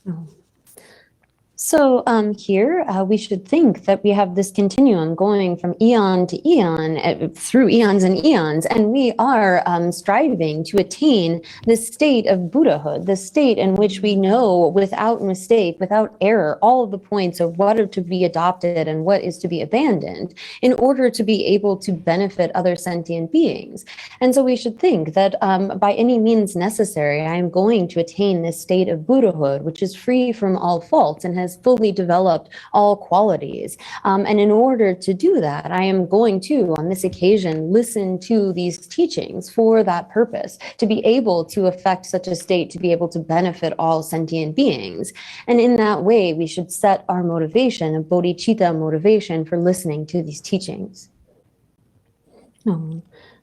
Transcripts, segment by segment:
Oh. So here we should think that we have this continuum going from eon to eon, through eons and eons, and we are striving to attain this state of Buddhahood, the state in which we know without mistake, without error, all of the points of what are to be adopted and what is to be abandoned in order to be able to benefit other sentient beings. And so we should think that by any means necessary, I am going to attain this state of Buddhahood, which is free from all faults and has fully developed all qualities. And in order to do that, I am going to, on this occasion, listen to these teachings for that purpose, to be able to affect such a state, to be able to benefit all sentient beings. And in that way, we should set our motivation, a bodhicitta motivation for listening to these teachings.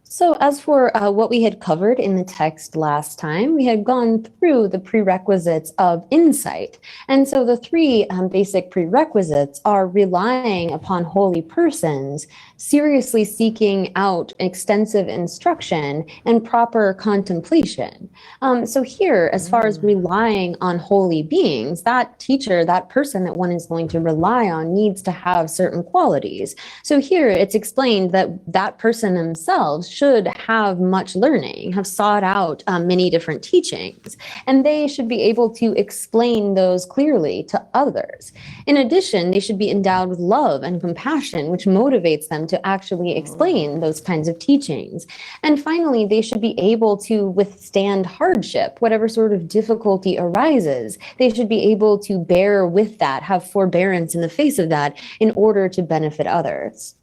So as for what we had covered in the text last time, we had gone through the prerequisites of insight. And so the three basic prerequisites are relying upon holy persons, seriously seeking out extensive instruction, and proper contemplation. So here, as far as relying on holy beings, that teacher, that person that one is going to rely on needs to have certain qualities. So here it's explained that that person themselves should have much learning, have sought out many different teachings, and they should be able to explain those clearly to others. In addition, they should be endowed with love and compassion, which motivates them to actually explain those kinds of teachings. And finally, they should be able to withstand hardship, whatever sort of difficulty arises. They should be able to bear with that, have forbearance in the face of that in order to benefit others.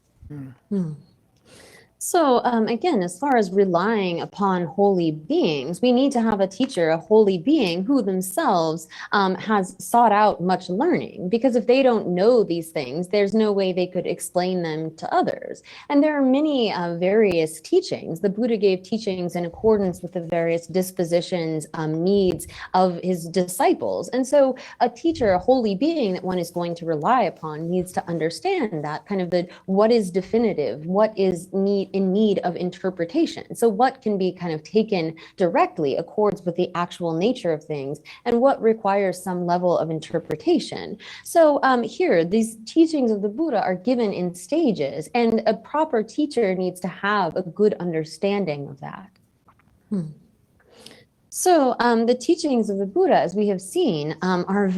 So again, as far as relying upon holy beings, we need to have a teacher, a holy being who themselves has sought out much learning, because if they don't know these things, there's no way they could explain them to others. And there are many various teachings. The Buddha gave teachings in accordance with the various dispositions, needs of his disciples. And so a teacher, a holy being that one is going to rely upon, needs to understand that kind of the what is definitive, what is in need of interpretation. So what can be kind of taken directly accords with the actual nature of things, and what requires some level of interpretation. So here, these teachings of the Buddha are given in stages, and a proper teacher needs to have a good understanding of that. So the teachings of the Buddha, as we have seen, are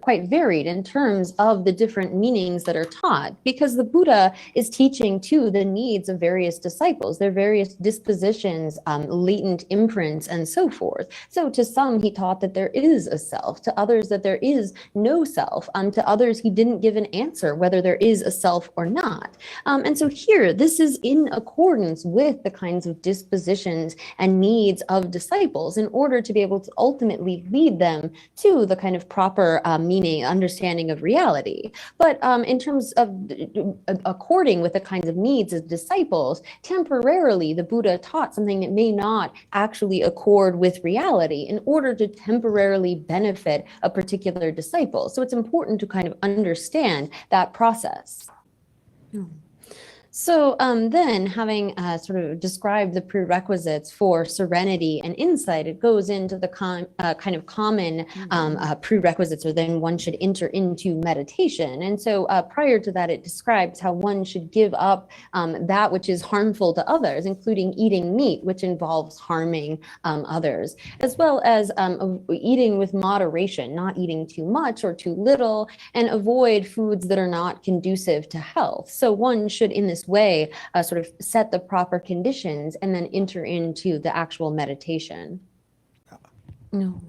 quite varied in terms of the different meanings that are taught, because the Buddha is teaching to the needs of various disciples, their various dispositions, latent imprints, and so forth. So to some, he taught that there is a self, to others that there is no self, to others he didn't give an answer whether there is a self or not. And so here, this is in accordance with the kinds of dispositions and needs of disciples in order to be able to ultimately lead them to the kind of proper meaning, understanding of reality. But in terms of according with the kinds of needs of disciples, temporarily the Buddha taught something that may not actually accord with reality in order to temporarily benefit a particular disciple. So it's important to kind of understand that process. So then, having sort of described the prerequisites for serenity and insight, it goes into the kind of common prerequisites, or then one should enter into meditation. And so prior to that, it describes how one should give up that which is harmful to others, including eating meat, which involves harming others, as well as eating with moderation, not eating too much or too little, and avoid foods that are not conducive to health. So one should, in this way, sort of set the proper conditions and then enter into the actual meditation. No.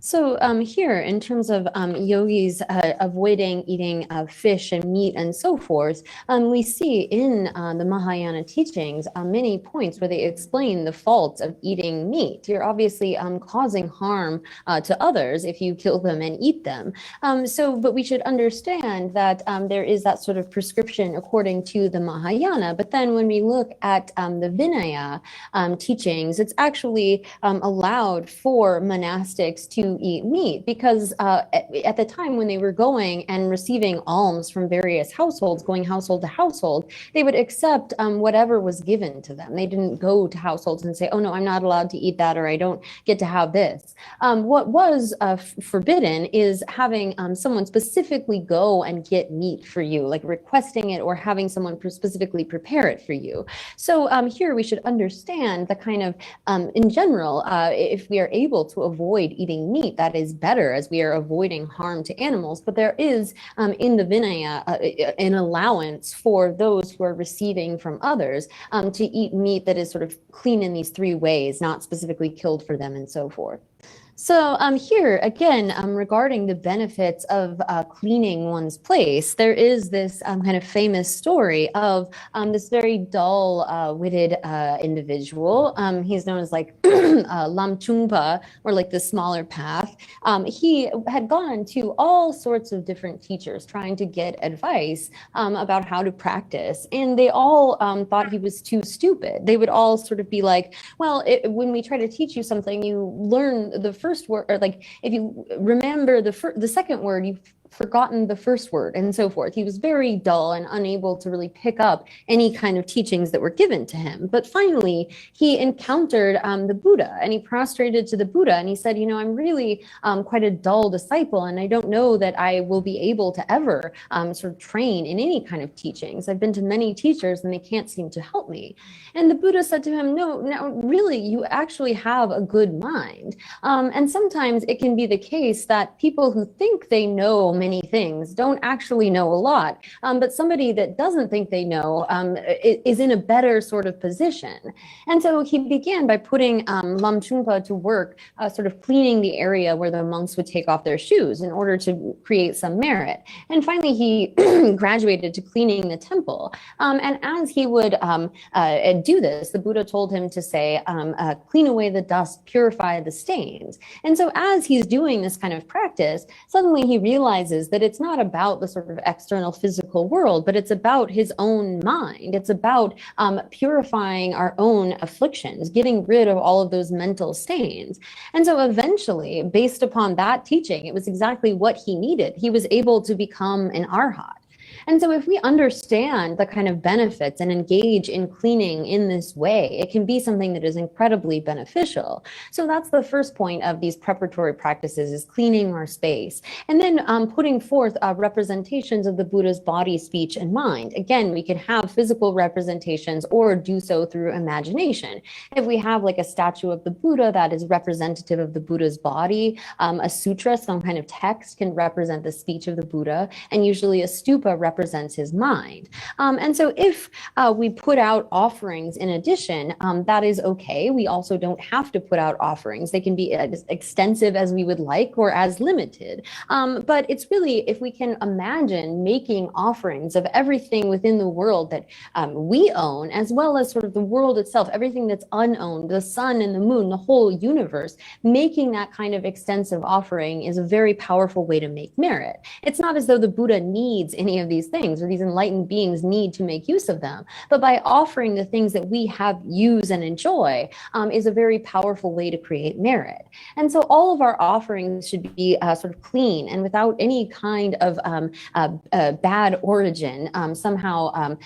So here, in terms of yogis avoiding eating fish and meat and so forth, we see in the Mahayana teachings many points where they explain the faults of eating meat. You're obviously causing harm to others if you kill them and eat them. But we should understand that there is that sort of prescription according to the Mahayana. But then when we look at the Vinaya teachings, it's actually allowed for monastics to to eat meat, because at the time when they were going and receiving alms from various households, going household to household, they would accept whatever was given to them. They didn't go to households and say, oh no, I'm not allowed to eat that, or I don't get to have this. What was forbidden is having someone specifically go and get meat for you, like requesting it or having someone specifically prepare it for you. So here we should understand the kind of, in general, if we are able to avoid eating meat, that is better, as we are avoiding harm to animals. But there is in the Vinaya an allowance for those who are receiving from others to eat meat that is sort of clean in these three ways, not specifically killed for them and so forth. So here, again, regarding the benefits of cleaning one's place, there is this kind of famous story of this very dull-witted individual. He's known as like Lam Chungpa, or like the smaller path. He had gone to all sorts of different teachers trying to get advice about how to practice. And they all thought he was too stupid. They would all sort of be like, well, when we try to teach you something, you learn the first word, or like if you remember the second word, you've forgotten the first word, and so forth. He was very dull and unable to really pick up any kind of teachings that were given to him. But finally, he encountered the Buddha, and he prostrated to the Buddha, and he said, you know, I'm really quite a dull disciple, and I don't know that I will be able to ever sort of train in any kind of teachings. I've been to many teachers, and they can't seem to help me. And the Buddha said to him, no, really, you actually have a good mind. And sometimes it can be the case that people who think they know many things don't actually know a lot, but somebody that doesn't think they know is in a better sort of position. And so he began by putting Lam Chungpa to work, sort of cleaning the area where the monks would take off their shoes in order to create some merit. And finally, he graduated to cleaning the temple. And as he would do this, the Buddha told him to say, clean away the dust, purify the stains. And so as he's doing this kind of practice, suddenly he realizes that it's not about the sort of external physical world, but it's about his own mind. It's about purifying our own afflictions, getting rid of all of those mental stains. And so eventually, based upon that teaching, it was exactly what he needed. He was able to become an arhat. And so if we understand the kind of benefits and engage in cleaning in this way, it can be something that is incredibly beneficial. So that's the first point of these preparatory practices, is cleaning our space. And then putting forth representations of the Buddha's body, speech, and mind. Again, we can have physical representations or do so through imagination. If we have like a statue of the Buddha that is representative of the Buddha's body, a sutra, some kind of text, can represent the speech of the Buddha, and usually a stupa represents his mind. And so if we put out offerings in addition, that is okay. We also don't have to put out offerings. They can be as extensive as we would like or as limited. But it's really, if we can imagine making offerings of everything within the world that we own, as well as sort of the world itself, everything that's unowned, the sun and the moon, the whole universe, making that kind of extensive offering is a very powerful way to make merit. It's not as though the Buddha needs any of these things, or these enlightened beings need to make use of them. But by offering the things that we have, use, and enjoy is a very powerful way to create merit. And so all of our offerings should be sort of clean and without any kind of bad origin, somehow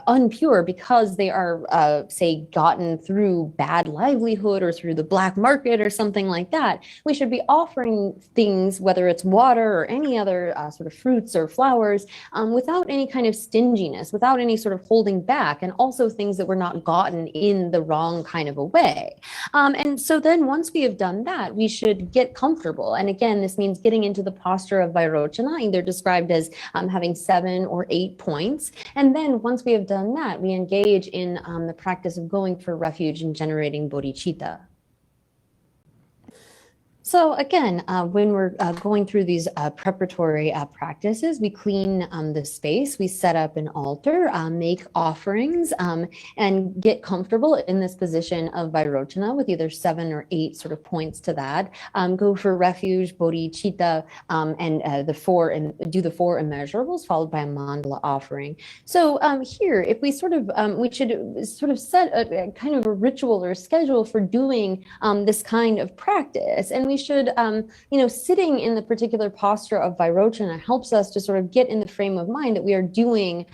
unpure, because they are, say, gotten through bad livelihood or through the black market or something like that. We should be offering things, whether it's water or any other sort of fruits or flowers, without any kind of stinginess, without any sort of holding back, and also things that were not gotten in the wrong kind of a way. And so then once we have done that, we should get comfortable. And again, this means getting into the posture of Vairochana, either described as having 7 or 8 points. And then once we have done that, we engage in the practice of going for refuge and generating bodhicitta. So again, when we're going through these preparatory practices, we clean the space, we set up an altar, make offerings, and get comfortable in this position of Vairochana with either 7 or 8 sort of points to that. Go for refuge, bodhicitta, and do the 4 immeasurables, followed by a mandala offering. So here, if we sort of, we should sort of set a kind of a ritual or schedule for doing this kind of practice, and we we should, sitting in the particular posture of Vairochana helps us to sort of get in the frame of mind that we are doing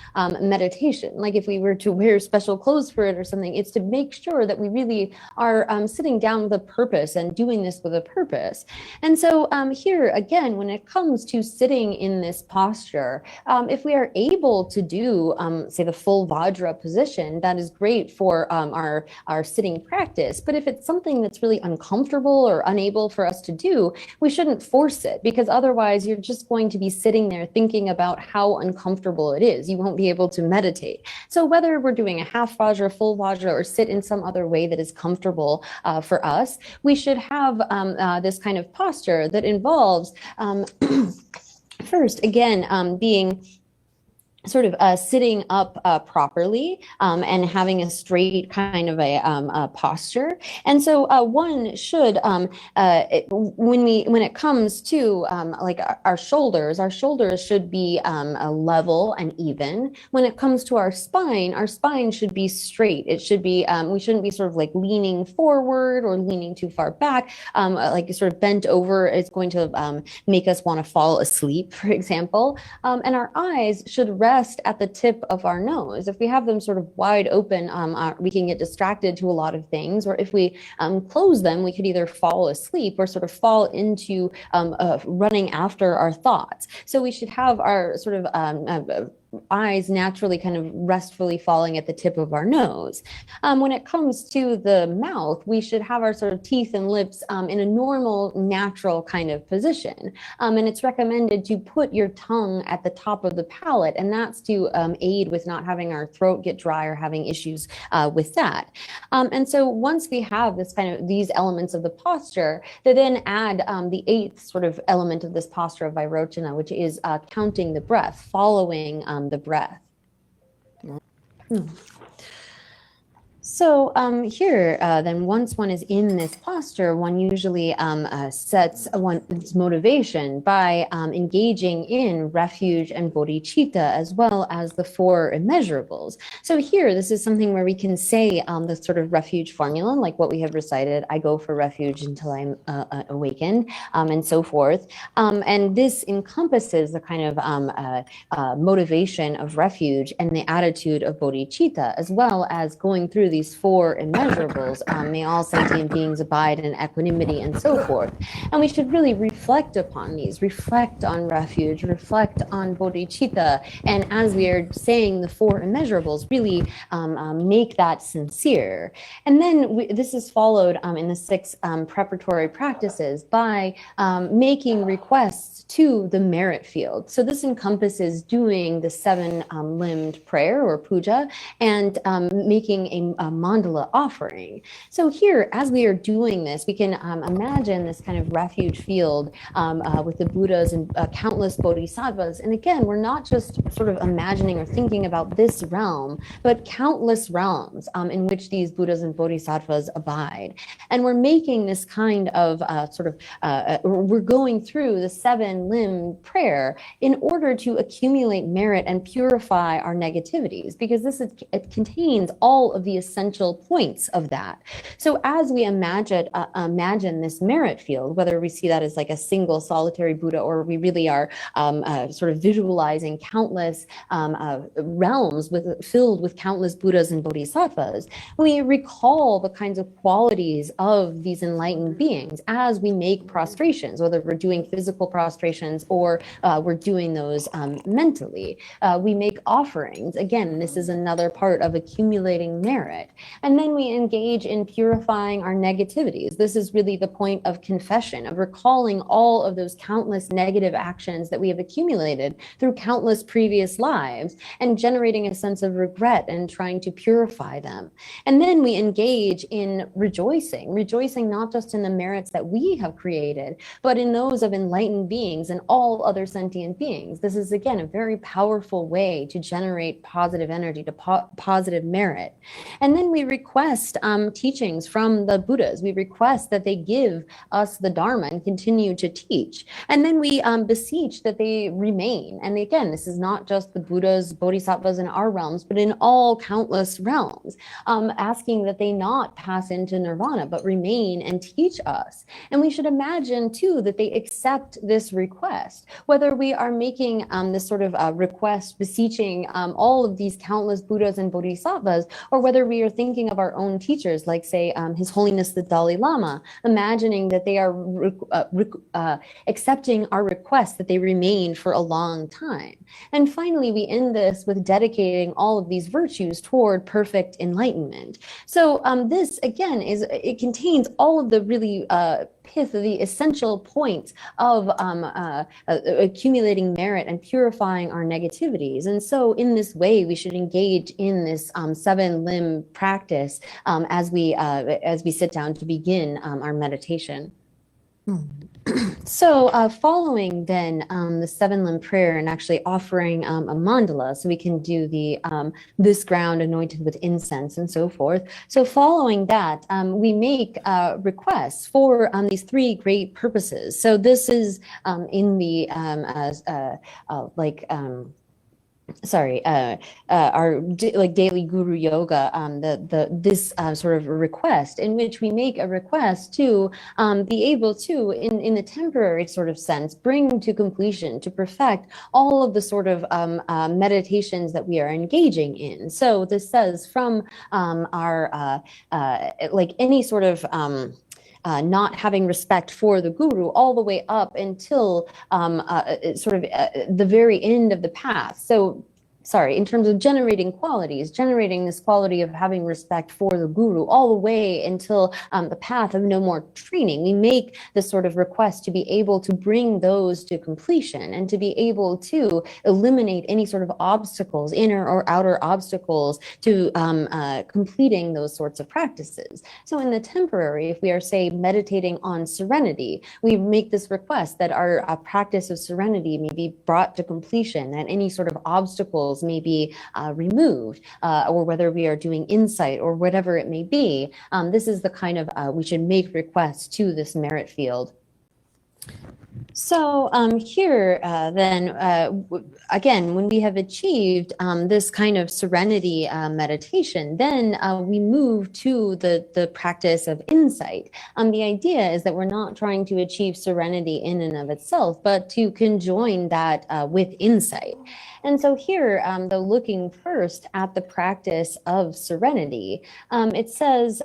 meditation. Like if we were to wear special clothes for it or something, it's to make sure that we really are sitting down with a purpose and doing this with a purpose. And so here again, when it comes to sitting in this posture, if we are able to do, say, the full Vajra position, that is great for our sitting practice. But if it's something that's really uncomfortable or unable for us to do, we shouldn't force it, because otherwise you're just going to be sitting there thinking about how uncomfortable it is. You won't be able to meditate. So whether we're doing a half Vajra, full Vajra, or sit in some other way that is comfortable for us, we should have this kind of posture that involves first, again, being sort of sitting up properly and having a straight kind of a posture. And so one should, when it comes to like our shoulders should be level and even. When it comes to our spine should be straight. It should be, we shouldn't be sort of like leaning forward or leaning too far back, like sort of bent over. It's going to make us want to fall asleep, for example. And our eyes should rest at the tip of our nose. If we have them sort of wide open, we can get distracted to a lot of things, or if we close them, we could either fall asleep or sort of fall into running after our thoughts. So we should have our sort of eyes naturally kind of restfully falling at the tip of our nose. When it comes to the mouth, we should have our sort of teeth and lips in a normal, natural kind of position. And it's recommended to put your tongue at the top of the palate, and that's to aid with not having our throat get dry or having issues with that. And so once we have this kind of these elements of the posture, they then add the eighth sort of element of this posture of Vairochana, which is counting the breath, following the breath. So here, then once one is in this posture, one usually sets one's motivation by engaging in refuge and bodhicitta, as well as the four immeasurables. So here, this is something where we can say the sort of refuge formula, like what we have recited: I go for refuge until I'm awakened, and so forth. And this encompasses the kind of motivation of refuge and the attitude of bodhicitta, as well as going through these four immeasurables. May all sentient beings abide in equanimity, and so forth. And we should really reflect upon these, reflect on refuge, reflect on bodhicitta, and as we are saying the four immeasurables, really make that sincere. And then this is followed in the six preparatory practices by making requests to the merit field. So this encompasses doing the seven-limbed prayer or puja, and making a mandala offering. So here, as we are doing this, we can imagine this kind of refuge field with the Buddhas and countless bodhisattvas. And again, we're not just sort of imagining or thinking about this realm, but countless realms in which these Buddhas and bodhisattvas abide. And we're making this kind of we're going through the seven-limbed prayer in order to accumulate merit and purify our negativities, because it contains all of the essential points of that. So as we imagine this merit field, whether we see that as like a single solitary Buddha, or we really are sort of visualizing countless realms filled with countless Buddhas and bodhisattvas, we recall the kinds of qualities of these enlightened beings as we make prostrations, whether we're doing physical prostrations or we're doing those mentally. We make offerings. Again, this is another part of accumulating merit. And then we engage in purifying our negativities. This is really the point of confession, of recalling all of those countless negative actions that we have accumulated through countless previous lives, and generating a sense of regret and trying to purify them. And then we engage in rejoicing not just in the merits that we have created, but in those of enlightened beings and all other sentient beings. This is, again, a very powerful way to generate positive energy, to positive merit. And then we request teachings from the Buddhas. We request that they give us the Dharma and continue to teach. And then we beseech that they remain. And again, this is not just the Buddhas, Bodhisattvas in our realms, but in all countless realms, asking that they not pass into nirvana, but remain and teach us. And we should imagine too that they accept this request, whether we are making this sort of request, beseeching all of these countless Buddhas and Bodhisattvas, or whether we are thinking of our own teachers, like say His Holiness the Dalai Lama, imagining that they are accepting our request that they remain for a long time. And finally, we end this with dedicating all of these virtues toward perfect enlightenment. So this again it contains all of the really pith, the essential points of accumulating merit and purifying our negativities. And so in this way, we should engage in this 7-limb practice as we sit down to begin our meditation. So following then the 7-limb prayer and actually offering a mandala, so we can do the this ground anointed with incense and so forth. So following that, we make requests for these 3 great purposes. So this is in the our daily guru yoga, this sort of request, in which we make a request to be able to, in the temporary sort of sense, bring to completion, to perfect all of the sort of meditations that we are engaging in. So this says from our any sort of not having respect for the guru all the way up until the very end of the path. So in terms of generating qualities, generating this quality of having respect for the guru all the way until the path of no more training. We make this sort of request to be able to bring those to completion and to be able to eliminate any sort of obstacles, inner or outer obstacles to completing those sorts of practices. So in the temporary, if we are, say, meditating on serenity, we make this request that our practice of serenity may be brought to completion, that any sort of obstacles may be removed, or whether we are doing insight or whatever it may be. This is the kind of, we should make requests to this merit field. So here, then, again, when we have achieved this kind of serenity meditation, then we move to the practice of insight. The idea is that we're not trying to achieve serenity in and of itself, but to conjoin that with insight. And so here, though, looking first at the practice of serenity, it says,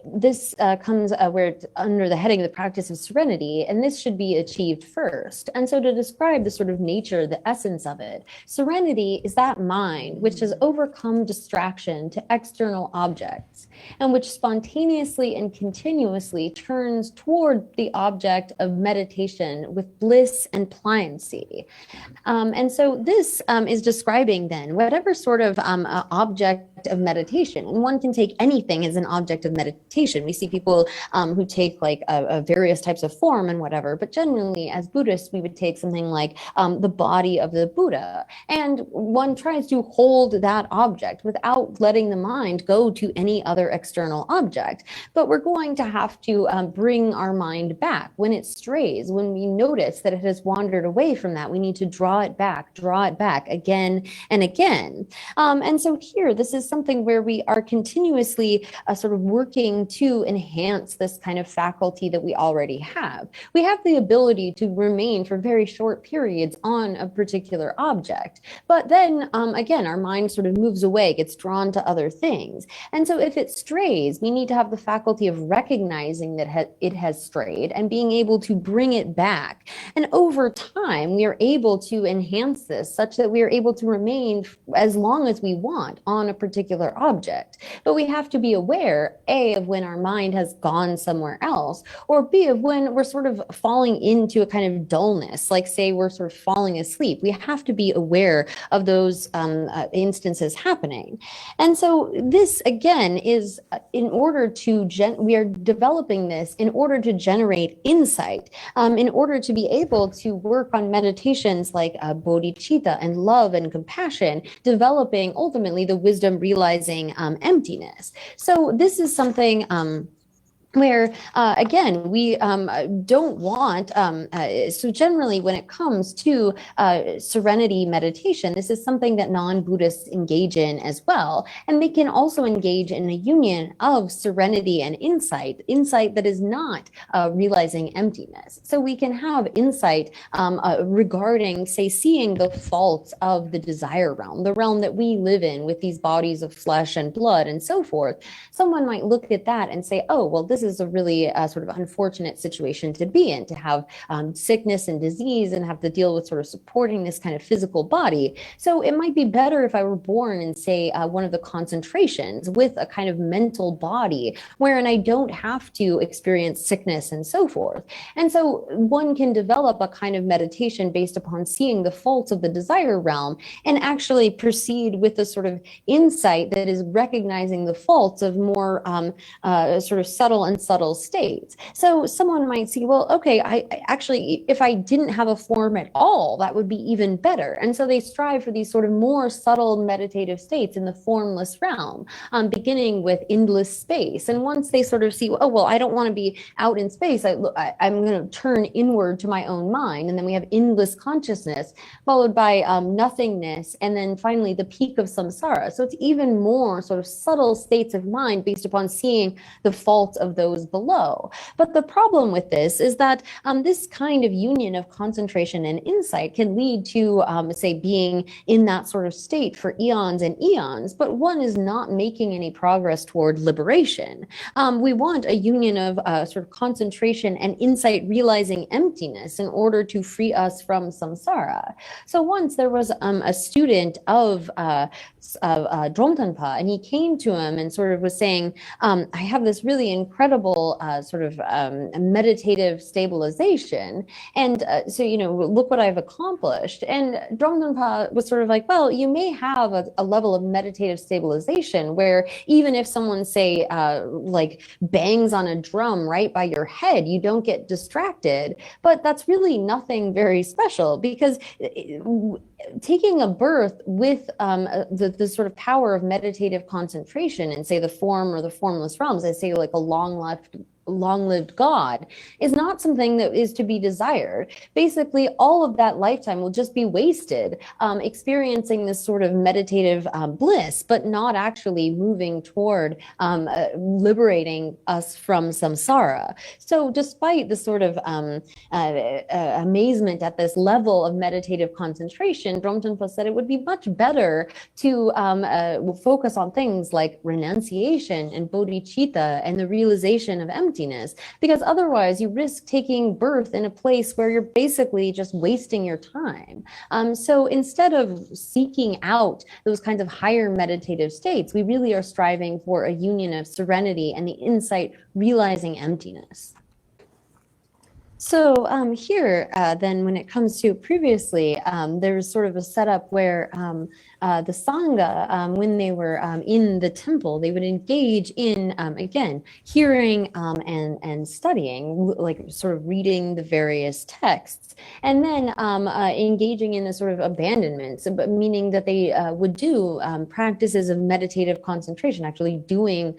this comes where it's under the heading of the practice of serenity, and this should be achieved first. And so to describe the sort of nature, the essence of it, serenity is that mind which has overcome distraction to external objects and which spontaneously and continuously turns toward the object of meditation with bliss and pliancy. And so this is describing then whatever sort of object of meditation, and one can take anything as an object of meditation. We see people who take like various types of form and whatever, but generally as Buddhists, we would take something like the body of the Buddha, and one tries to hold that object without letting the mind go to any other external object. But we're going to have to bring our mind back when it strays, when we notice that it has wandered away from that. We need to draw it back again and again. And so here, this is something where we are continuously sort of working to enhance this kind of faculty that we already have. We have the ability to remain for very short periods on a particular object, but then again, our mind sort of moves away, gets drawn to other things. And so if it strays, we need to have the faculty of recognizing that it has strayed and being able to bring it back. And over time, we are able to enhance this such that we are able to remain as long as we want on a particular object. But we have to be aware, A, of when our mind has gone somewhere else, or B, of when we're sort of falling into a kind of dullness, like say we're sort of falling asleep. We have to be aware of those instances happening. And so this, again, is in order to, we are developing this in order to generate insight, in order to be able to work on meditations like bodhicitta and love and compassion, developing ultimately the wisdom realizing emptiness. So this is something where again we don't want so generally when it comes to serenity meditation, this is something that non-Buddhists engage in as well, and they can also engage in a union of serenity and insight that is not realizing emptiness. So we can have insight regarding, say, seeing the faults of the desire realm, the realm that we live in with these bodies of flesh and blood and so forth. Someone might look at that and say, oh, well, this is a really sort of unfortunate situation to be in, to have sickness and disease and have to deal with sort of supporting this kind of physical body. So it might be better if I were born in, say, one of the concentrations with a kind of mental body wherein I don't have to experience sickness and so forth. And so one can develop a kind of meditation based upon seeing the faults of the desire realm and actually proceed with a sort of insight that is recognizing the faults of more sort of subtle and subtle states. So someone might see, well, okay, I actually, if I didn't have a form at all, that would be even better. And so they strive for these sort of more subtle meditative states in the formless realm, beginning with endless space. And once they sort of see, oh, well, I don't want to be out in space, I'm going to turn inward to my own mind. And then we have endless consciousness, followed by nothingness, and then finally the peak of samsara. So it's even more sort of subtle states of mind based upon seeing the faults of those below. But the problem with this is that this kind of union of concentration and insight can lead to, say, being in that sort of state for eons and eons, but one is not making any progress toward liberation. We want a union of sort of concentration and insight realizing emptiness in order to free us from samsara. So once there was a student of Dromtonpa, and he came to him and sort of was saying, I have this really incredible sort of meditative stabilization. And so, you know, look what I've accomplished. And Dromtonpa was sort of like, well, you may have a level of meditative stabilization where even if someone, say, like bangs on a drum right by your head, you don't get distracted. But that's really nothing very special, because taking a birth with the sort of power of meditative concentration and, say, the form or the formless realms, I say, like a long-lived God, is not something that is to be desired. Basically, all of that lifetime will just be wasted experiencing this sort of meditative bliss, but not actually moving toward liberating us from samsara. So despite the sort of amazement at this level of meditative concentration, Dromtonpa said it would be much better to focus on things like renunciation and bodhicitta and the realization of emptiness, because otherwise you risk taking birth in a place where you're basically just wasting your time. So instead of seeking out those kinds of higher meditative states, we really are striving for a union of serenity and the insight realizing emptiness. So here, then, when it comes to previously, there's sort of a setup where the Sangha, when they were in the temple, they would engage in, again, hearing and studying, like sort of reading the various texts, and then engaging in a sort of abandonment, so, meaning that they would do practices of meditative concentration, actually doing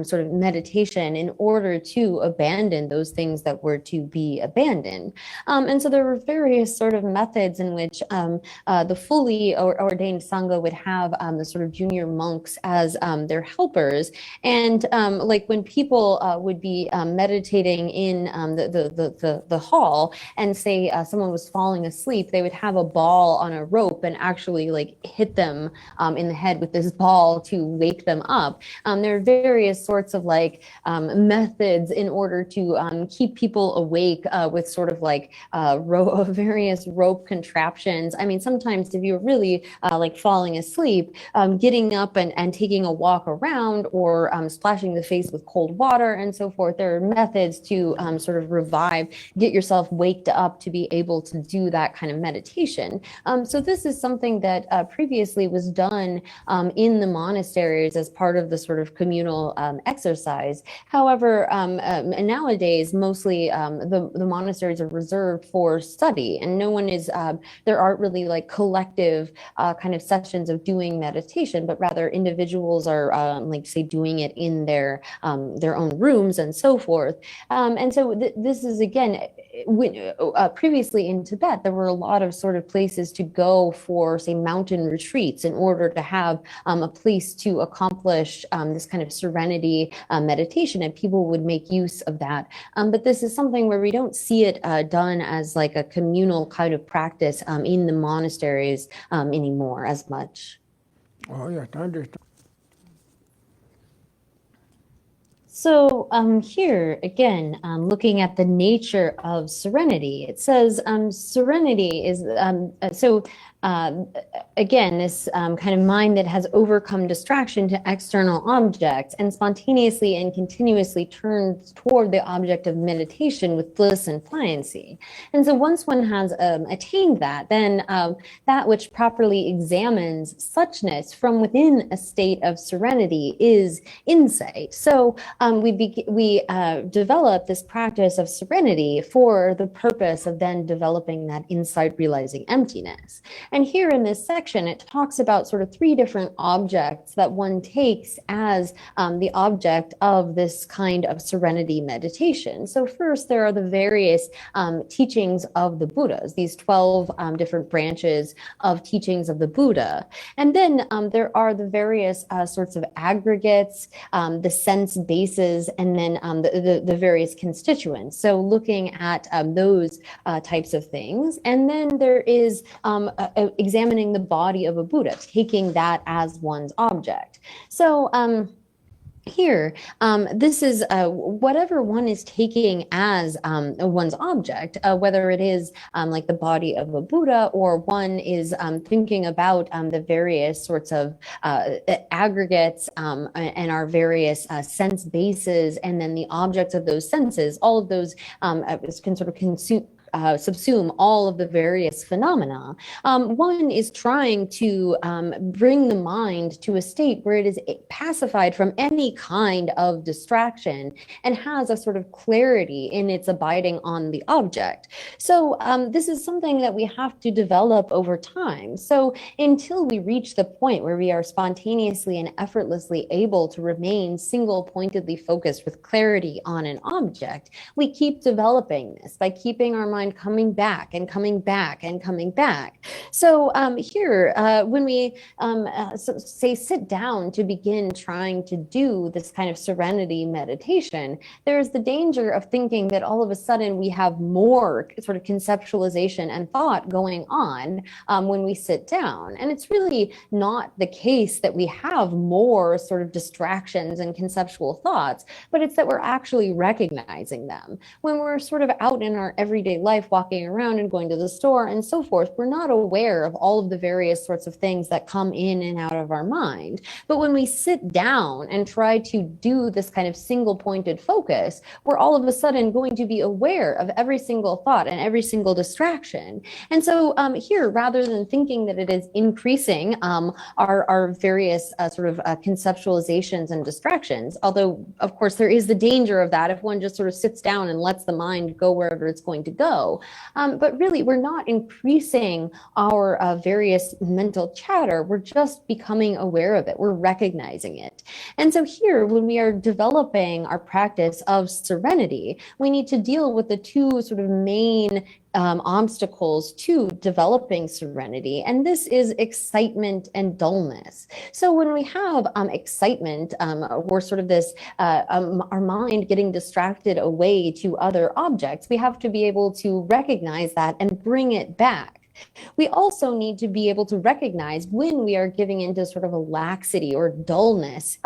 sort of meditation in order to abandon those things that were to be abandoned. And so there were various sort of methods in which the fully ordained Sangha would have the sort of junior monks as their helpers. And like when people would be meditating in the hall, and say someone was falling asleep, they would have a ball on a rope and actually like hit them in the head with this ball to wake them up. There are various sorts of like methods in order to keep people awake with sort of like various rope contraptions. I mean, sometimes if you're really like falling asleep, getting up and taking a walk around, or splashing the face with cold water and so forth, there are methods to sort of revive, get yourself waked up to be able to do that kind of meditation. So this is something that previously was done in the monasteries as part of the sort of communal exercise. However, nowadays, mostly the monasteries are reserved for study, and no one is, there aren't really like collective kind of sessions of doing meditation, but rather individuals are like say doing it in their own rooms and so forth. And so this is again, previously in Tibet, there were a lot of sort of places to go for, say, mountain retreats in order to have a place to accomplish this kind of serenity meditation, and people would make use of that. But this is something where we don't see it done as like a communal kind of practice in the monasteries anymore as much. Oh, yes, I understand. So here again, looking at the nature of serenity, it says serenity is again, this kind of mind that has overcome distraction to external objects and spontaneously and continuously turns toward the object of meditation with bliss and pliancy. And so once one has attained that, then that which properly examines suchness from within a state of serenity is insight. So we develop this practice of serenity for the purpose of then developing that insight, realizing emptiness. And here in this section, it talks about sort of three different objects that one takes as the object of this kind of serenity meditation. So first, there are the various teachings of the Buddhas, these 12 different branches of teachings of the Buddha. And then there are the various sorts of aggregates, the sense bases, and then the various constituents. So looking at those types of things. And then there is examining the body of a Buddha, taking that as one's object. So here, this is whatever one is taking as one's object, whether it is like the body of a Buddha, or one is thinking about the various sorts of aggregates and our various sense bases, and then the objects of those senses, all of those can sort of subsume all of the various phenomena. One is trying to bring the mind to a state where it is pacified from any kind of distraction and has a sort of clarity in its abiding on the object. So this is something that we have to develop over time. So until we reach the point where we are spontaneously and effortlessly able to remain single-pointedly focused with clarity on an object, we keep developing this by keeping our mind coming back and coming back and coming back. So here, when we say sit down to begin trying to do this kind of serenity meditation, there's the danger of thinking that all of a sudden we have more sort of conceptualization and thought going on when we sit down. And it's really not the case that we have more sort of distractions and conceptual thoughts, but it's that we're actually recognizing them. When we're sort of out in our everyday life, walking around and going to the store and so forth, we're not aware of all of the various sorts of things that come in and out of our mind. But when we sit down and try to do this kind of single-pointed focus, we're all of a sudden going to be aware of every single thought and every single distraction. And so here, rather than thinking that it is increasing our various sort of conceptualizations and distractions, although of course there is the danger of that if one just sort of sits down and lets the mind go wherever it's going to go. But really, we're not increasing our various mental chatter. We're just becoming aware of it. We're recognizing it. And so here, when we are developing our practice of serenity, we need to deal with the two sort of main obstacles to developing serenity, and this is excitement and dullness. So when we have excitement or sort of this our mind getting distracted away to other objects, we have to be able to recognize that and bring it back. We also need to be able to recognize when we are giving into sort of a laxity or dullness,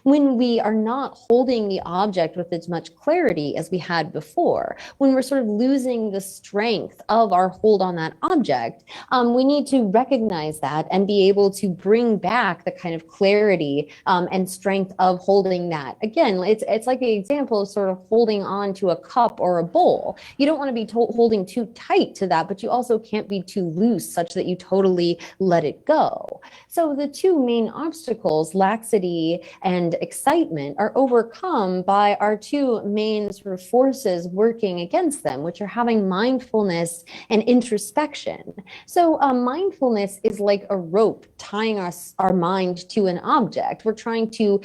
when we are not holding the object with as much clarity as we had before, when we're sort of losing the strength of our hold on that object. We need to recognize that and be able to bring back the kind of clarity and strength of holding that. Again, it's like the example of sort of holding on to a cup or a bowl. You don't want to be holding too tight to that, but you also can't be too loose such that you totally let it go. So the two main obstacles, laxity and excitement, are overcome by our two main sort of forces working against them, which are having mindfulness and introspection. So mindfulness is like a rope tying our mind to an object. We're trying to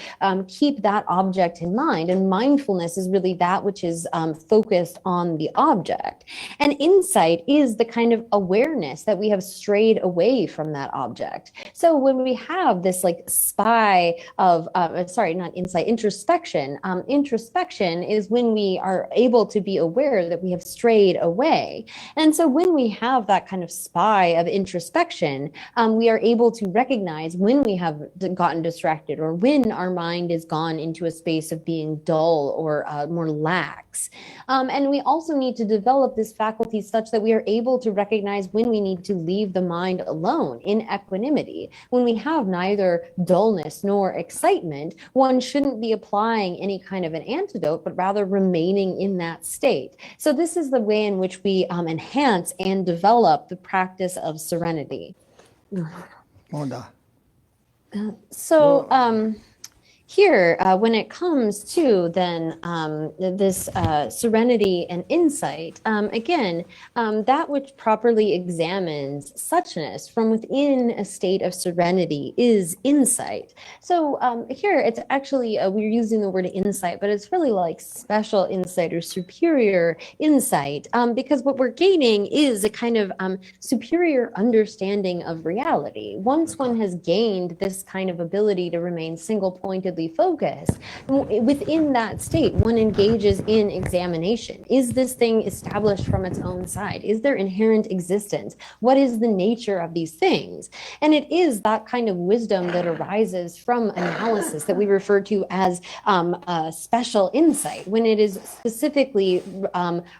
keep that object in mind, and mindfulness is really that which is focused on the object. And insight is the kind of awareness that we have strayed away from that object. So when we have this like spy of, not insight, introspection. Introspection is when we are able to be aware that we have strayed away. And so when we have that kind of spy of introspection, we are able to recognize when we have gotten distracted or when our mind is gone into a space of being dull or more lax. And we also need to develop this faculty such that we are able to recognize when we need to leave the mind alone in equanimity. When we have neither dullness nor excitement, one shouldn't be applying any kind of an antidote, but rather remaining in that state. So this is the way in which we enhance and develop the practice of serenity. Here, when it comes to then this serenity and insight, again, that which properly examines suchness from within a state of serenity is insight. So here, it's actually, we're using the word insight, but it's really like special insight or superior insight, because what we're gaining is a kind of superior understanding of reality. Once one has gained this kind of ability to remain single-pointedly focused, within that state, one engages in examination. Is this thing established from its own side? Is there inherent existence? What is the nature of these things? And it is that kind of wisdom that arises from analysis that we refer to as special insight, when it is specifically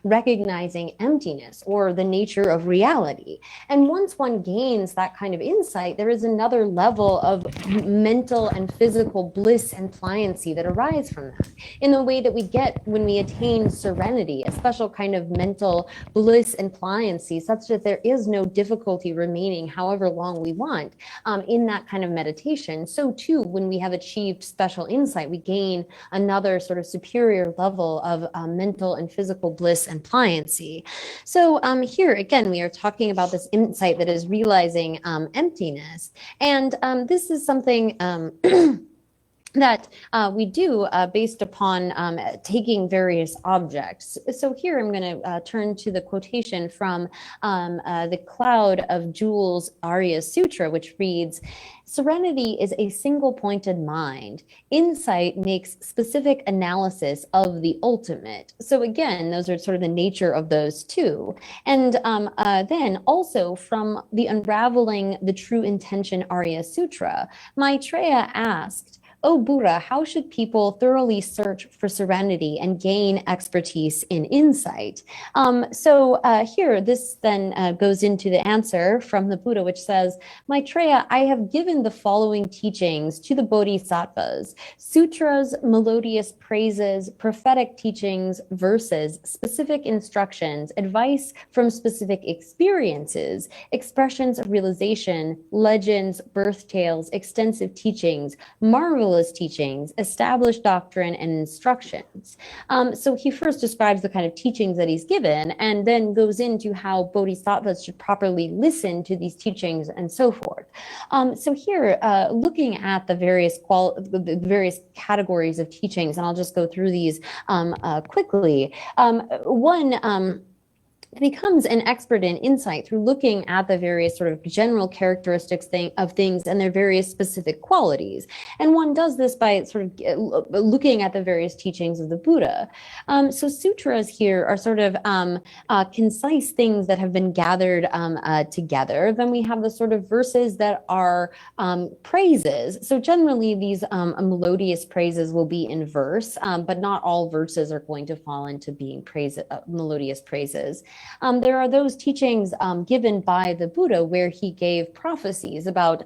recognizing emptiness or the nature of reality. And once one gains that kind of insight, there is another level of mental and physical bliss and pliancy that arise from that, in the way that we get when we attain serenity, a special kind of mental bliss and pliancy, such that there is no difficulty remaining however long we want in that kind of meditation. So too, when we have achieved special insight, we gain another sort of superior level of mental and physical bliss and pliancy. So here again, we are talking about this insight that is realizing emptiness, and this is something that we do based upon taking various objects. So here I'm going to turn to the quotation from the Cloud of Jewels Arya Sutra, which reads, "Serenity is a single-pointed mind. Insight makes specific analysis of the ultimate." So again, those are sort of the nature of those two. And then also from the Unraveling the True Intention Arya Sutra, Maitreya asked, "Oh Buddha, how should people thoroughly search for serenity and gain expertise in insight?" Here, this then goes into the answer from the Buddha, which says, "Maitreya, I have given the following teachings to the bodhisattvas: sutras, melodious praises, prophetic teachings, verses, specific instructions, advice from specific experiences, expressions of realization, legends, birth tales, extensive teachings, marvelous teachings, established doctrine, and instructions." So he first describes the kind of teachings that he's given, and then goes into how bodhisattvas should properly listen to these teachings and so forth. So here, looking at the various categories of teachings, and I'll just go through these quickly. One becomes an expert in insight through looking at the various sort of general characteristics of things and their various specific qualities. And one does this by sort of looking at the various teachings of the Buddha. So sutras here are sort of concise things that have been gathered together. Then we have the sort of verses that are praises. So generally these melodious praises will be in verse, but not all verses are going to fall into being melodious praises. There are those teachings given by the Buddha where he gave prophecies about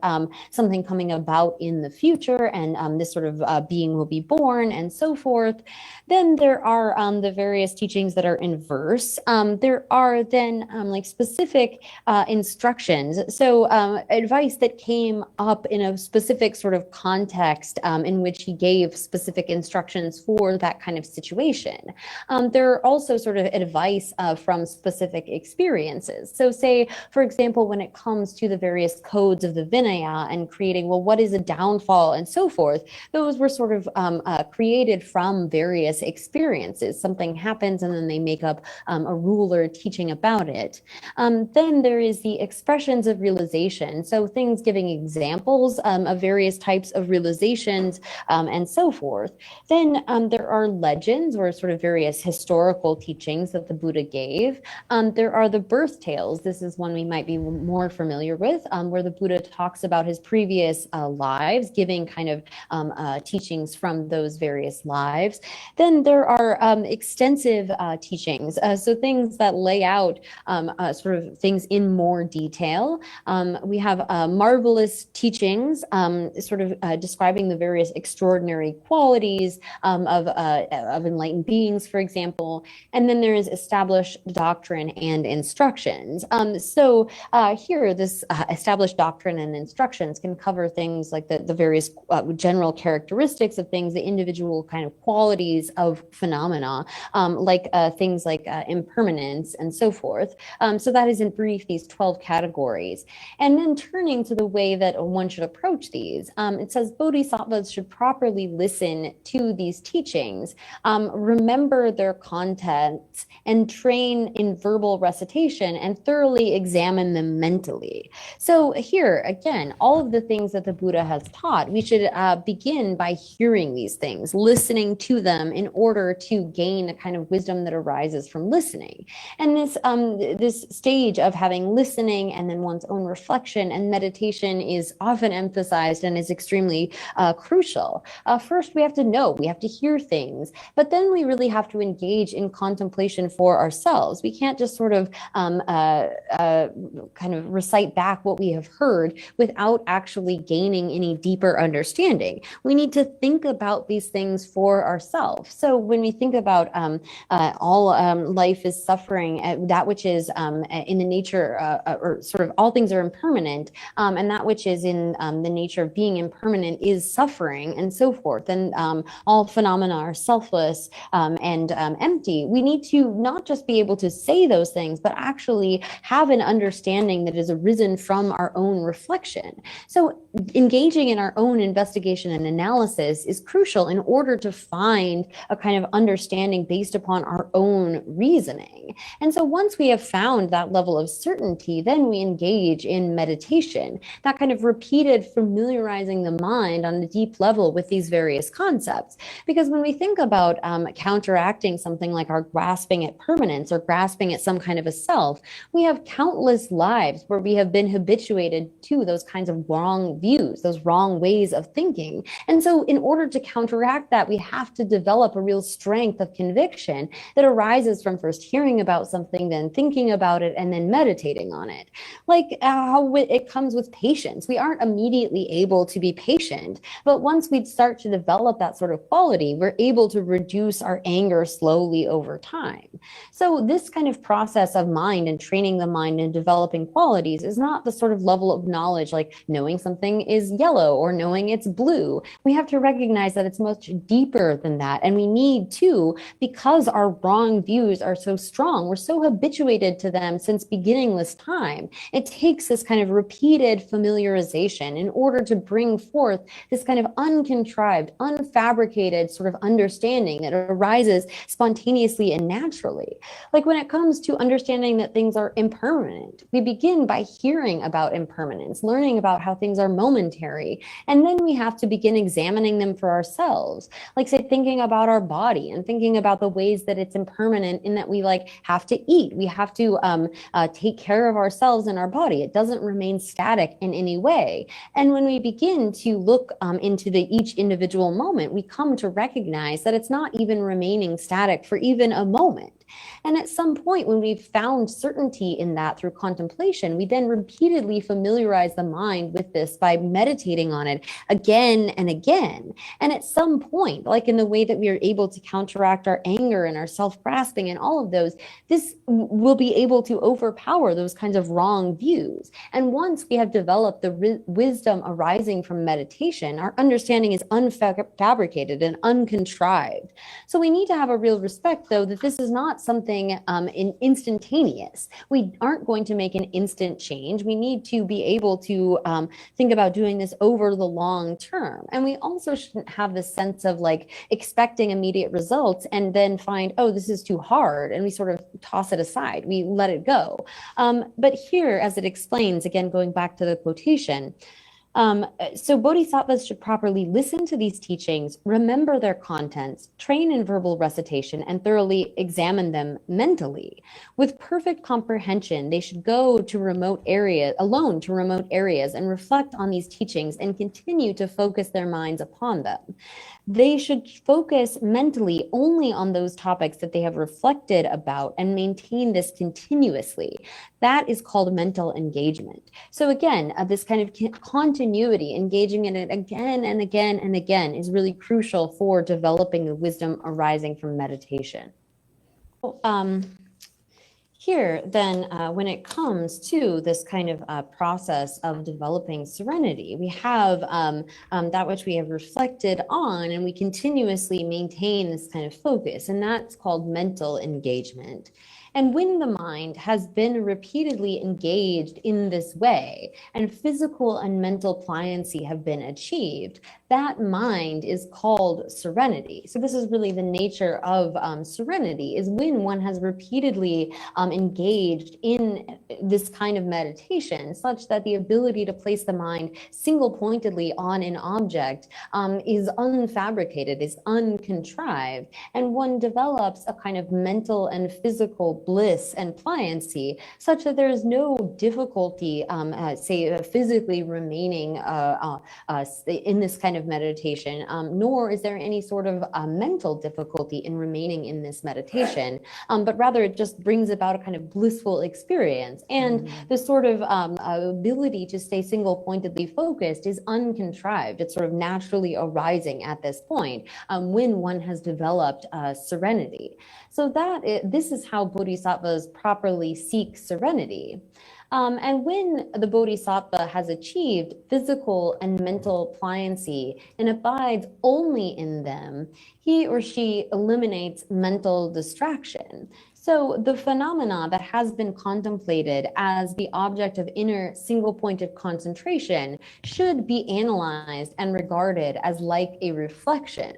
something coming about in the future, and this sort of being will be born and so forth. Then there are the various teachings that are in verse. There are then like specific instructions. So advice that came up in a specific sort of context in which he gave specific instructions for that kind of situation. There are also sort of advice from specific experiences. So say, for example, when it comes to the various codes of the Vinaya and creating, well, what is a downfall and so forth, those were sort of created from various experiences. Something happens and then they make up a rule or a teaching about it. Then there is the expressions of realization. So things giving examples of various types of realizations and so forth. Then there are legends or sort of various historical teachings that the Buddha gave. There are the birth tales. This is one we might be more familiar with, where the Buddha talks about his previous lives, giving kind of teachings from those various lives. Then there are extensive teachings, so things that lay out sort of things in more detail. We have marvelous teachings, sort of describing the various extraordinary qualities of enlightened beings, for example. And then there is established doctrine and instructions. So here, this established doctrine and instructions can cover things like the various general characteristics of things, the individual kind of qualities of phenomena, like things like impermanence and so forth. So that is in brief these 12 categories. And then turning to the way that one should approach these, it says bodhisattvas should properly listen to these teachings, remember their contents, and train in verbal recitation and thoroughly examine them mentally. So here, again, all of the things that the Buddha has taught, we should begin by hearing these things, listening to them in order to gain a kind of wisdom that arises from listening. And this stage of having listening and then one's own reflection and meditation is often emphasized and is extremely crucial. First, we have to know, we have to hear things, but then we really have to engage in contemplation for ourselves. We can't just sort of kind of recite back what we have heard without actually gaining any deeper understanding. We need to think about these things for ourselves. So when we think about all life is suffering, that which is in the nature, or sort of all things are impermanent, and that which is in the nature of being impermanent is suffering and so forth, and all phenomena are selfless and empty. We need to not just be able to say those things, but actually have an understanding that has arisen from our own reflection. So engaging in our own investigation and analysis is crucial in order to find a kind of understanding based upon our own reasoning. And so once we have found that level of certainty, then we engage in meditation, that kind of repeated familiarizing the mind on a deep level with these various concepts. Because when we think about counteracting something like our grasping at permanence or grasping at some kind of a self, we have countless lives where we have been habituated to those kinds of wrong views, those wrong ways of thinking. And so in order to counteract that, we have to develop a real strength of conviction that arises from first hearing about something, then thinking about it, and then meditating on it. Like how it comes with patience. We aren't immediately able to be patient, but once we start to develop that sort of quality, we're able to reduce our anger slowly over time. So this kind of process of mind and training the mind and developing qualities is not the sort of level of knowledge like knowing something is yellow or knowing it's blue. We have to recognize that it's much deeper than that. And we need to, because our wrong views are so strong, we're so habituated to them since beginningless time. It takes this kind of repeated familiarization in order to bring forth this kind of uncontrived, unfabricated sort of understanding that arises spontaneously and naturally. Like when it comes to understanding that things are impermanent, we begin by hearing about impermanence, learning about how things are momentary, and then we have to begin examining them for ourselves. Like say thinking about our body and thinking about the ways that it's impermanent in that we like have to eat, we have to take care of ourselves and our body. It doesn't remain static in any way. And when we begin to look into each individual moment, we come to recognize that it's not even remaining static for even a moment. And at some point, when we've found certainty in that through contemplation, we then repeatedly familiarize the mind with this by meditating on it again and again. And at some point, like in the way that we are able to counteract our anger and our self-grasping and all of those, this will be able to overpower those kinds of wrong views. And once we have developed the wisdom arising from meditation, our understanding is unfabricated and uncontrived. So we need to have a real respect, though, that this is not something instantaneous. We aren't going to make an instant change. We need to be able to think about doing this over the long term. And we also shouldn't have this sense of like expecting immediate results and then find, oh, this is too hard, and we sort of toss it aside. We let it go. But here, as it explains, again, going back to the quotation, so bodhisattvas should properly listen to these teachings, remember their contents, train in verbal recitation, and thoroughly examine them mentally. With perfect comprehension, they should go to remote areas and reflect on these teachings and continue to focus their minds upon them. They should focus mentally only on those topics that they have reflected about and maintain this continuously. That is called mental engagement. So again, this kind of continuity, engaging in it again and again and again, is really crucial for developing the wisdom arising from meditation. Here, then, when it comes to this kind of process of developing serenity, we have that which we have reflected on, and we continuously maintain this kind of focus, and that's called mental engagement. And when the mind has been repeatedly engaged in this way, and physical and mental pliancy have been achieved, that mind is called serenity. So this is really the nature of serenity, is when one has repeatedly engaged in this kind of meditation, such that the ability to place the mind single-pointedly on an object is unfabricated, is uncontrived, and one develops a kind of mental and physical bliss and pliancy, such that there is no difficulty, say, physically remaining in this kind of meditation, nor is there any sort of mental difficulty in remaining in this meditation, but rather it just brings about a kind of blissful experience. And the sort of ability to stay single-pointedly focused is uncontrived. It's sort of naturally arising at this point when one has developed serenity. So this is how bodhisattvas properly seek serenity. And when the bodhisattva has achieved physical and mental pliancy and abides only in them, he or she eliminates mental distraction. So the phenomena that has been contemplated as the object of inner single-pointed concentration should be analyzed and regarded as like a reflection.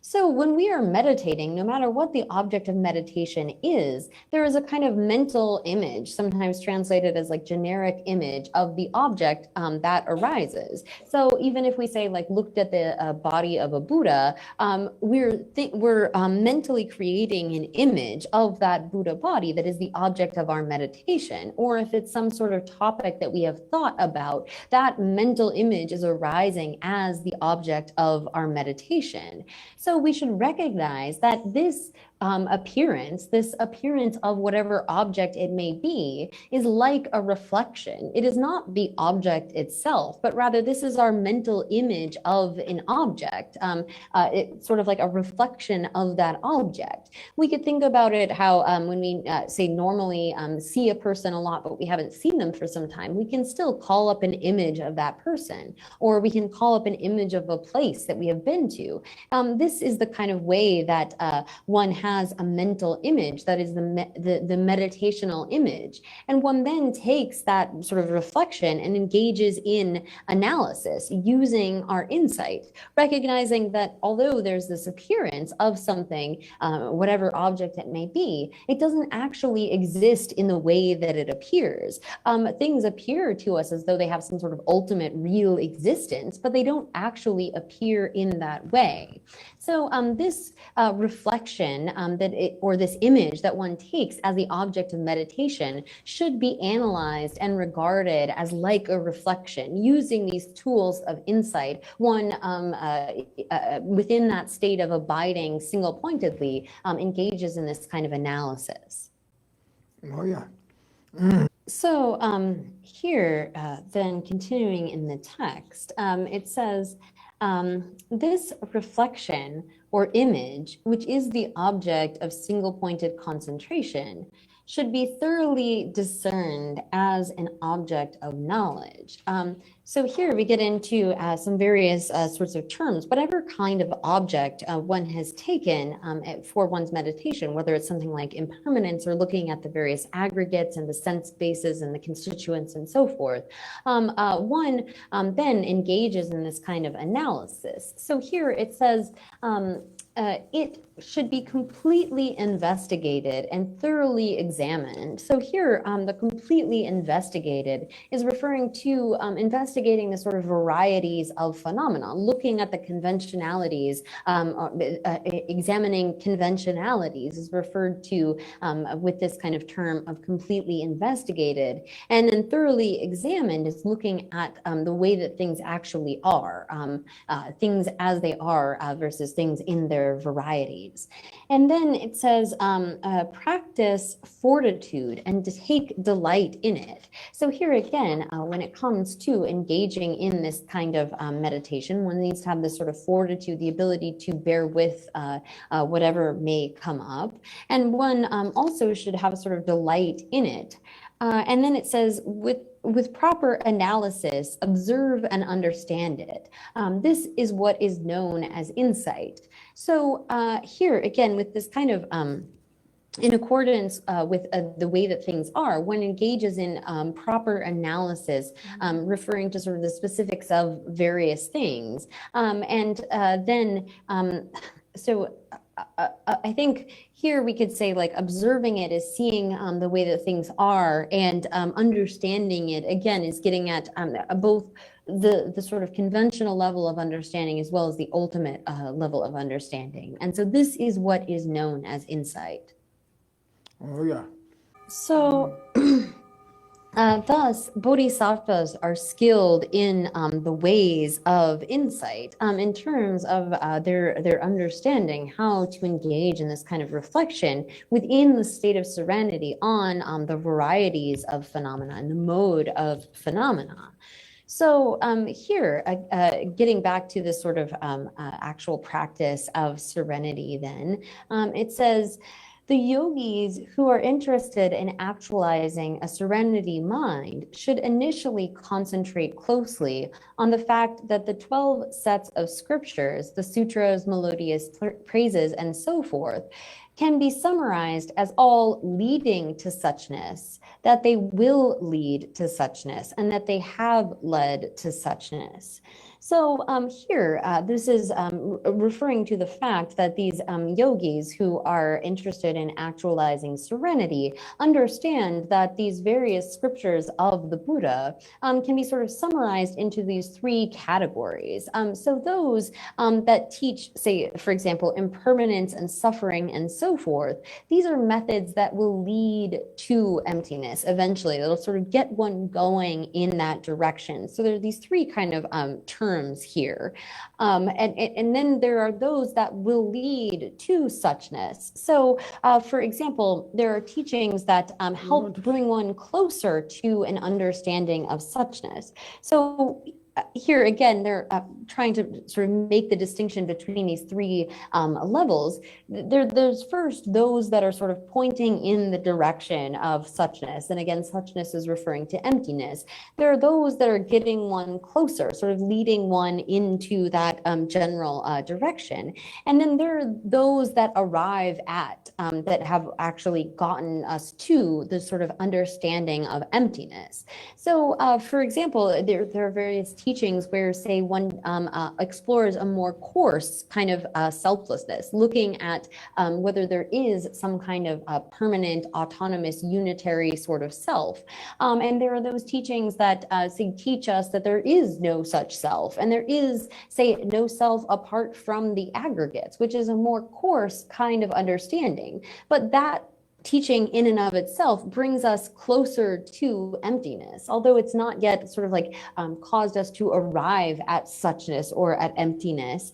So when we are meditating, no matter what the object of meditation is, there is a kind of mental image, sometimes translated as like generic image of the object that arises. So even if we say like looked at the body of a Buddha, we're mentally creating an image of that Buddha body that is the object of our meditation. Or if it's some sort of topic that we have thought about, that mental image is arising as the object of our meditation. So we should recognize that this appearance of whatever object it may be, is like a reflection. It is not the object itself, but rather this is our mental image of an object. It's sort of like a reflection of that object. We could think about it how when we say normally see a person a lot, but we haven't seen them for some time, we can still call up an image of that person, or we can call up an image of a place that we have been to. This is the kind of way that one has a mental image, that is the meditational image. And one then takes that sort of reflection and engages in analysis using our insight, recognizing that although there's this appearance of something, whatever object it may be, it doesn't actually exist in the way that it appears. Things appear to us as though they have some sort of ultimate real existence, but they don't actually appear in that way. So this reflection or this image that one takes as the object of meditation should be analyzed and regarded as like a reflection. Using these tools of insight, one within that state of abiding single-pointedly engages in this kind of analysis. Oh, yeah. So here, then continuing in the text, it says, this reflection or image, which is the object of single-pointed concentration, should be thoroughly discerned as an object of knowledge. So here we get into some various sorts of terms. Whatever kind of object one has taken for one's meditation, whether it's something like impermanence or looking at the various aggregates and the sense bases and the constituents and so forth, one then engages in this kind of analysis. So here it says, it should be completely investigated and thoroughly examined. So here, the completely investigated is referring to investigating the sort of varieties of phenomena, looking at the conventionalities, examining conventionalities is referred to with this kind of term of completely investigated. And then thoroughly examined is looking at the way that things actually are, things as they are versus things in their varieties. And then it says, practice fortitude and to take delight in it. So here again, when it comes to engaging in this kind of meditation, one needs to have this sort of fortitude, the ability to bear with whatever may come up. And one also should have a sort of delight in it. And then it says, with proper analysis, observe and understand it. This is what is known as insight. So here, again, with this kind of in accordance with the way that things are, one engages in proper analysis, referring to sort of the specifics of various things. So I think here we could say, like, observing it is seeing the way that things are, and understanding it, again, is getting at both the sort of conventional level of understanding as well as the ultimate level of understanding. And so this is what is known as insight. Oh, yeah. So thus, bodhisattvas are skilled in the ways of insight in terms of their understanding how to engage in this kind of reflection within the state of serenity on the varieties of phenomena and the mode of phenomena. So here, getting back to this sort of actual practice of serenity then, it says, the yogis who are interested in actualizing a serenity mind should initially concentrate closely on the fact that the 12 sets of scriptures, the sutras, melodious praises, and so forth, can be summarized as all leading to suchness, that they will lead to suchness, and that they have led to suchness. So here, this is referring to the fact that these yogis who are interested in actualizing serenity understand that these various scriptures of the Buddha can be sort of summarized into these three categories. So those that teach, say, for example, impermanence and suffering and so forth, these are methods that will lead to emptiness eventually. That'll sort of get one going in that direction. So there are these three kind of terms here. And then there are those that will lead to suchness. So for example, there are teachings that help bring one closer to an understanding of suchness. So here again, they're trying to sort of make the distinction between these three levels. There's first those that are sort of pointing in the direction of suchness. And again, suchness is referring to emptiness. There are those that are getting one closer, sort of leading one into that general direction. And then there are those that arrive at, that have actually gotten us to the sort of understanding of emptiness. So for example, there are various teachings where, say, one explores a more coarse kind of selflessness, looking at whether there is some kind of permanent, autonomous, unitary sort of self. And there are those teachings that say, teach us that there is no such self, and there is, say, no self apart from the aggregates, which is a more coarse kind of understanding. But that teaching in and of itself brings us closer to emptiness, although it's not yet sort of like caused us to arrive at suchness or at emptiness.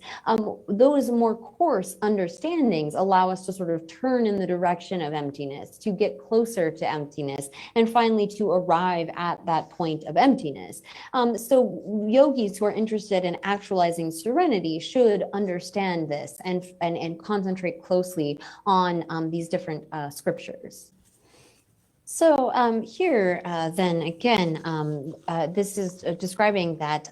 Those more coarse understandings allow us to sort of turn in the direction of emptiness, to get closer to emptiness, and finally to arrive at that point of emptiness. So yogis who are interested in actualizing serenity should understand this and concentrate closely on these different scriptures. So here, then again, this is describing that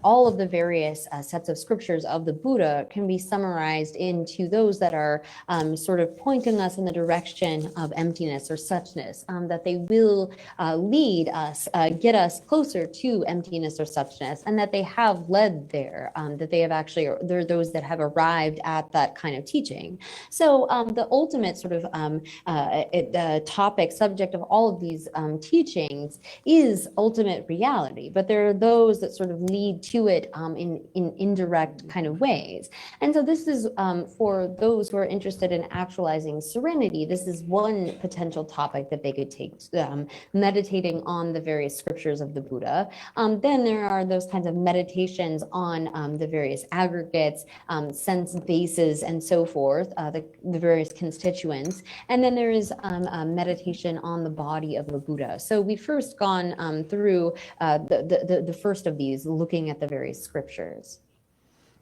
all of the various sets of scriptures of the Buddha can be summarized into those that are sort of pointing us in the direction of emptiness or suchness, that they will lead us, get us closer to emptiness or suchness, and that they have led there, that they have actually, they're those that have arrived at that kind of teaching. So the ultimate sort of topic, subject of all of these teachings is ultimate reality, but there are those that sort of lead to it in indirect kind of ways. And so this is for those who are interested in actualizing serenity, this is one potential topic that they could take, meditating on the various scriptures of the Buddha. Then there are those kinds of meditations on the various aggregates, sense bases, and so forth, the various constituents. And then there is meditation on the body of the Buddha. So we've first gone through the first of these, looking at the various scriptures.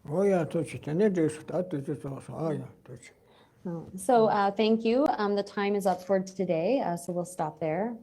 Oh yeah, точно. Не дышит, yeah, точно. So thank you. The time is up for today, so we'll stop there.